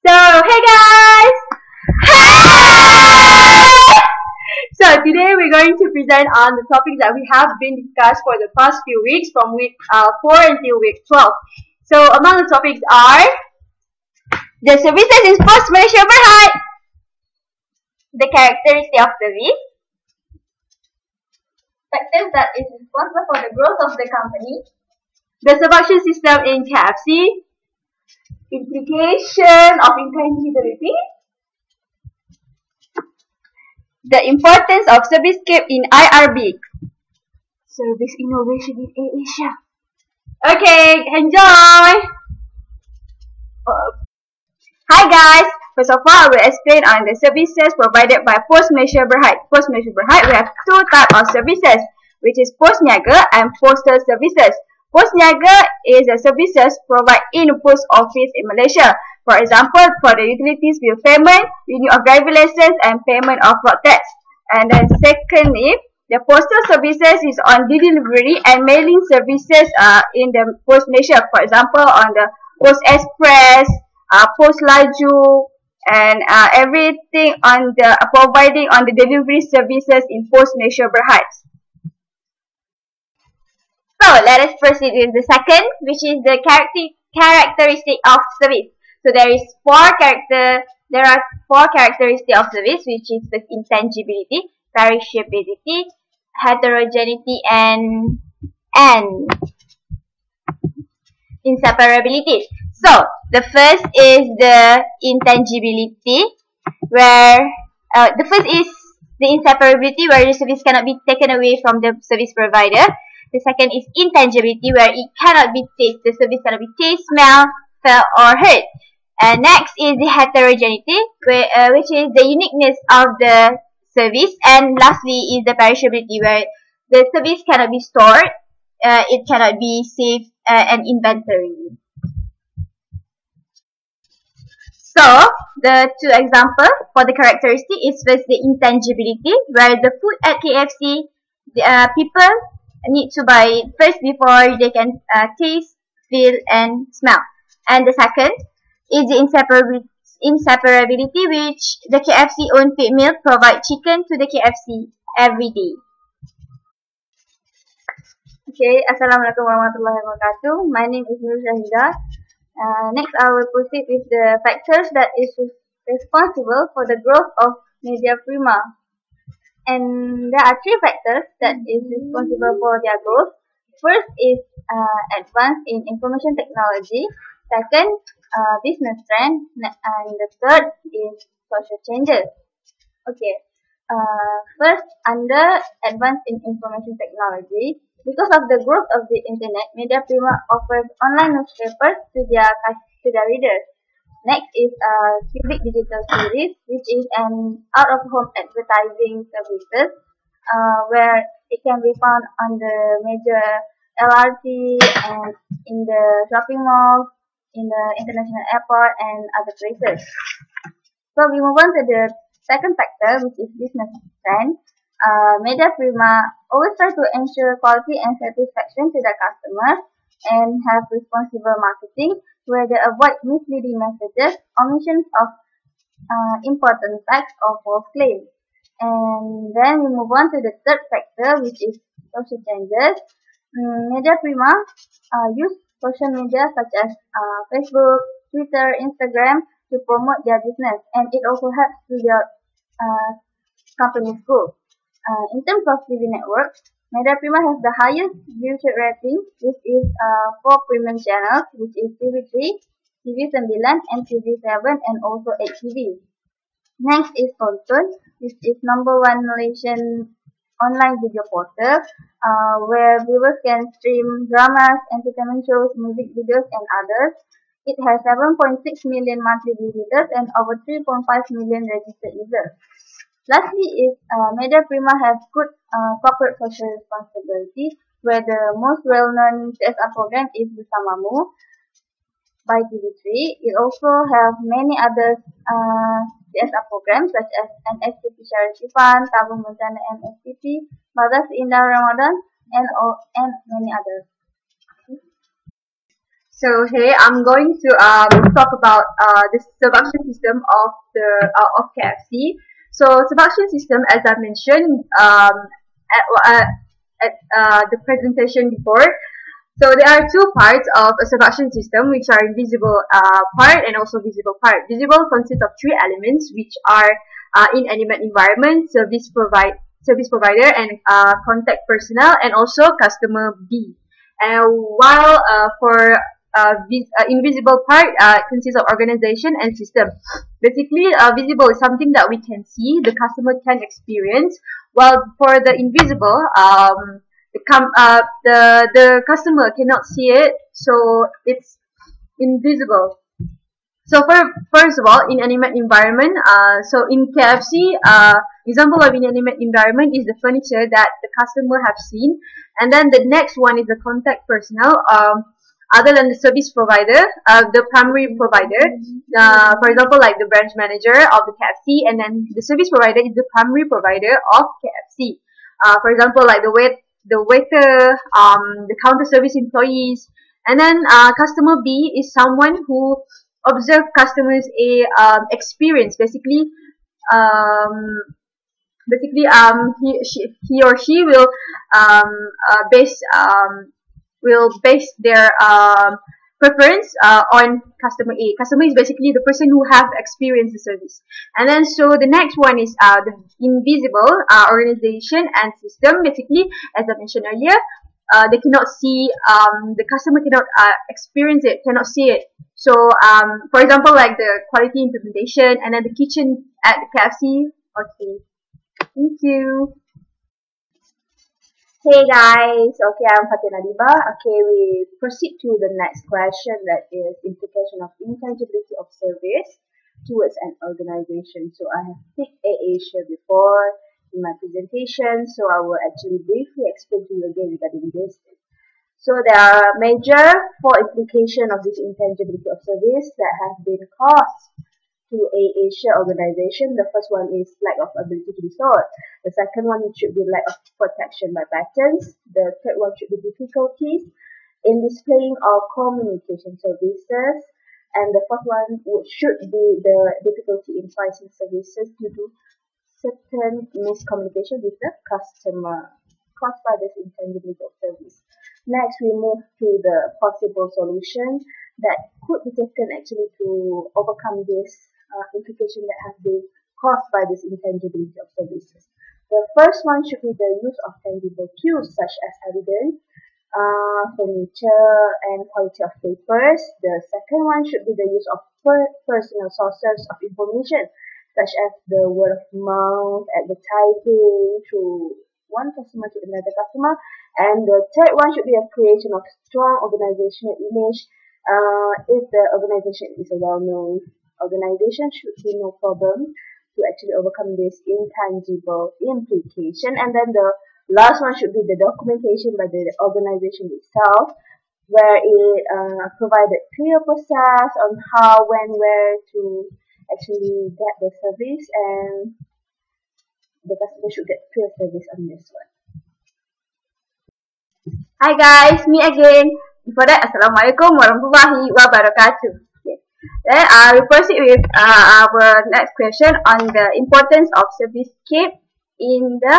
So, hey guys! Hey! So, today we're going to present on the topic that we have been discussed for the past few weeks from week 4 until week 12. So, among the topics are the services in Post Malaysia Berhad, the characteristic of service, factors that is responsible for the growth of the company, the selection system in KFC, implication of intangibility, the importance of servicescape in IRB, service innovation in Asia. Okay, enjoy! Hi guys! First of all, I will explain on the services provided by Post Malaysia Berhad. Post Malaysia Berhad, we have two types of services, which is Post Niaga and Postal Services. Post Niaga is the services provided in the post office in Malaysia. For example, for the utilities bill payment, renewal of driver license, and payment of road tax. And then secondly, the postal services is on delivery and mailing services in the Post Malaysia. For example, on the Post Express, Post Laju, and everything on the providing on the delivery services in Post Malaysia Berhad. So let us proceed with the second, which is the characteristic of service. So there are four characteristics of service, which is the intangibility, perishability, heterogeneity, and inseparability. So the first is the intangibility, where the first is the inseparability, where the service cannot be taken away from the service provider. The second is intangibility, where it cannot be tasted. The service cannot be tasted, smelled, felt, or heard. Next is the heterogeneity, which is the uniqueness of the service. And lastly is the perishability, where the service cannot be stored, it cannot be saved, and inventory. So, the two examples for the characteristic is first the intangibility, where the food at KFC, people need to buy it first before they can taste, feel, and smell. And the second is the inseparability, which the KFC own feed mill provide chicken to the KFC every day. Okay, Assalamualaikum warahmatullahi wabarakatuh. My name is Nur Shahida. Next, I will proceed with the factors that is responsible for the growth of Media Prima. And there are three factors that is responsible for their growth. First is advance in information technology. Second, business trend. And the third is social changes. Okay. First, under advance in information technology, because of the growth of the internet, Media Prima offers online newspapers to their readers. Next is Civic Digital Series, which is an out-of-home advertising services, where it can be found on the major LRT and in the shopping malls, in the international airport, and other places. So we move on to the second factor, which is business trend. Media Prima always try to ensure quality and satisfaction to the customers and have responsible marketing, where they avoid misleading messages, omissions of important facts, or false claims. And then we move on to the third factor, which is social changes. Media Prima use social media such as Facebook, Twitter, Instagram to promote their business, and it also helps to their company's growth. In terms of TV network, Media Prima has the highest viewership rating, which is 4 premium channels, which is TV3, TV9, and TV7, and also 8TV. Next is Tonton, which is #1 Malaysian online video portal, where viewers can stream dramas, entertainment shows, music videos, and others. It has 7.6 million monthly visitors and over 3.5 million registered users. Lastly is Media Prima has good corporate social responsibility, where the most well-known CSR program is Bersamamu by TV3. It also has many other CSR programs such as NSTP Charity Fund, Tabung Bencana MSTP, Bagas Indah Ramadan, and many others. So hey, I'm going to talk about the seduction system of KFC. So seduction system, as I mentioned at, the presentation before. So there are two parts of a seduction system, which are invisible part and also visible part. Visible consists of three elements, which are inanimate environment, service provider, and contact personnel, and also customer B. And while for invisible part consists of organization and system. Basically, visible is something that we can see, the customer can experience, while for the invisible, the customer cannot see it, so it's invisible. So first of all, inanimate environment. So in KFC, example of inanimate environment is the furniture that the customer have seen, and then the next one is the contact personnel. Other than the service provider, the primary provider, for example, like the branch manager of the KFC, and then the service provider is the primary provider of KFC. For example, like the waiter, the counter service employees, and then customer B is someone who observe customers' experience. Basically, he or she will base their preference on customer A. Customer is basically the person who have experienced the service. And then so the next one is the invisible organization and system. Basically, as I mentioned earlier, they cannot see, the customer cannot experience it, cannot see it. So for example, like the quality implementation, and then the kitchen at the KFC. Okay, thank you. Hey guys, okay, I'm Fatina Diba. Okay, we proceed to the next question, that is implication of intangibility of service towards an organization. So I have picked Asia before in my presentation, so I will actually briefly explain to you again regarding this. So there are major four implications of this intangibility of service that have been caused to Asia organization. The first one is lack of ability to be sold. The second one should be lack of protection by patents. The third one should be difficulties in displaying or communication services. And the fourth one should be the difficulty in pricing services due to certain miscommunication with the customer caused by this intangibility of service. Next, we move to the possible solution that could be taken actually to overcome this implication that has been caused by this intangibility of services. The first one should be the use of tangible cues such as evidence, furniture, and quality of papers. The second one should be the use of personal sources of information such as the word of mouth, advertising through one customer to another customer. And the third one should be a creation of strong organizational image. If the organization is a well-known organization, should be no problem to actually overcome this intangible implication. And then the last one should be the documentation by the organization itself, where it provided clear process on how, when, where to actually get the service, and the customer should get clear service on this one. Hi guys, me again. Before that, Assalamualaikum warahmatullahi wabarakatuh. Then I will proceed with our next question on the importance of servicescape in the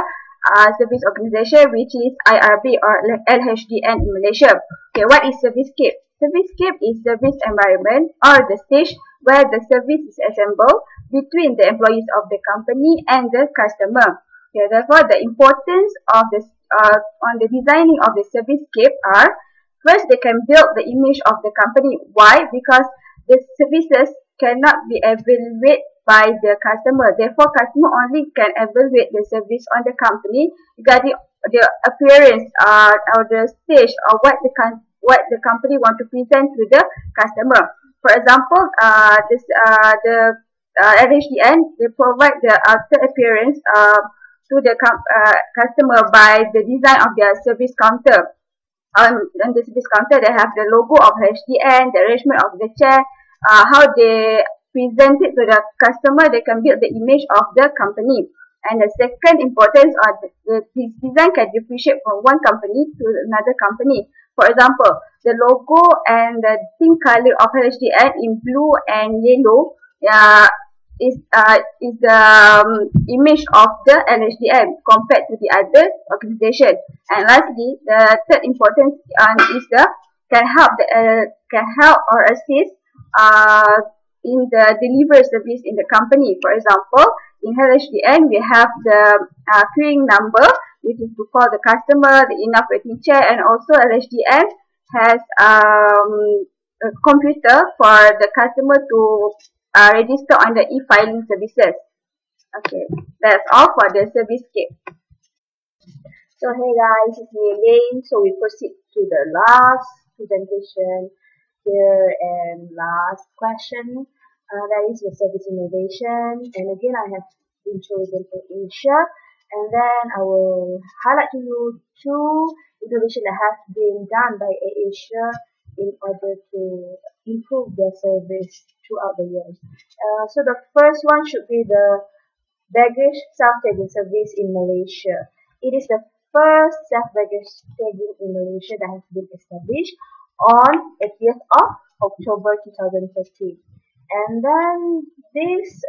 service organization, which is IRB or LHDN in Malaysia. Okay, what is servicescape? Servicescape is service environment or the stage where the service is assembled between the employees of the company and the customer. Okay, therefore, the importance of this on the designing of the servicescape are: first, they can build the image of the company. Why? Because the services cannot be evaluated by the customer. Therefore, customer only can evaluate the service on the company regarding the appearance or the stage or what the company want to present to the customer. For example, the LHDN, they provide the outer appearance to the customer by the design of their service counter. On the service counter, they have the logo of HDN, the arrangement of the chair, how they present it to the customer. They can build the image of the company. And the second importance are this design can differentiate from one company to another company. For example, the logo and the theme color of HDN in blue and yellow is the image of the LHDM compared to the other organization. And lastly, the third importance is the can help or assist in the delivery service in the company. For example, in HDN we have the queuing number, which is to call the customer, the enough waiting chair, and also LHDN has a computer for the customer to register on the e-filing services. Okay, that's all for the service kit. So hey guys, it's me again. So we proceed to the last presentation here and last question. That is the service innovation. And again, I have been chosen for Asia. And then I will highlight to you two innovation that have been done by Asia in order to improve their service throughout the years. So the first one should be the baggage self-tagging service in Malaysia. It is the first self-baggage tagging in Malaysia that has been established on 30th of October 2013. And then this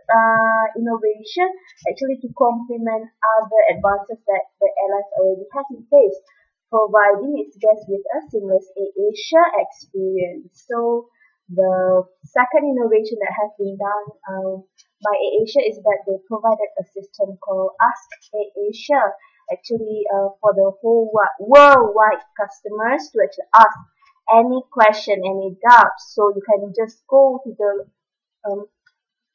innovation actually to complement other advances that the airlines already has in place, providing its guests with a seamless Asia experience. So the second innovation that has been done by Asia is that they provided a system called Ask Asia, actually for the whole worldwide customers to actually ask any question, any doubts. So you can just go to the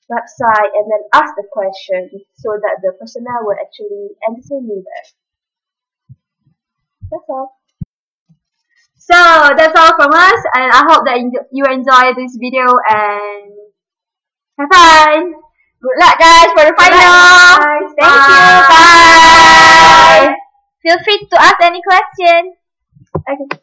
website and then ask the question so that the personnel will actually answer you there. That's all. So that's all from us, and I hope that you enjoy this video and have fun. Good luck guys for the final. Thank you. Bye. Feel free to ask any question. Okay.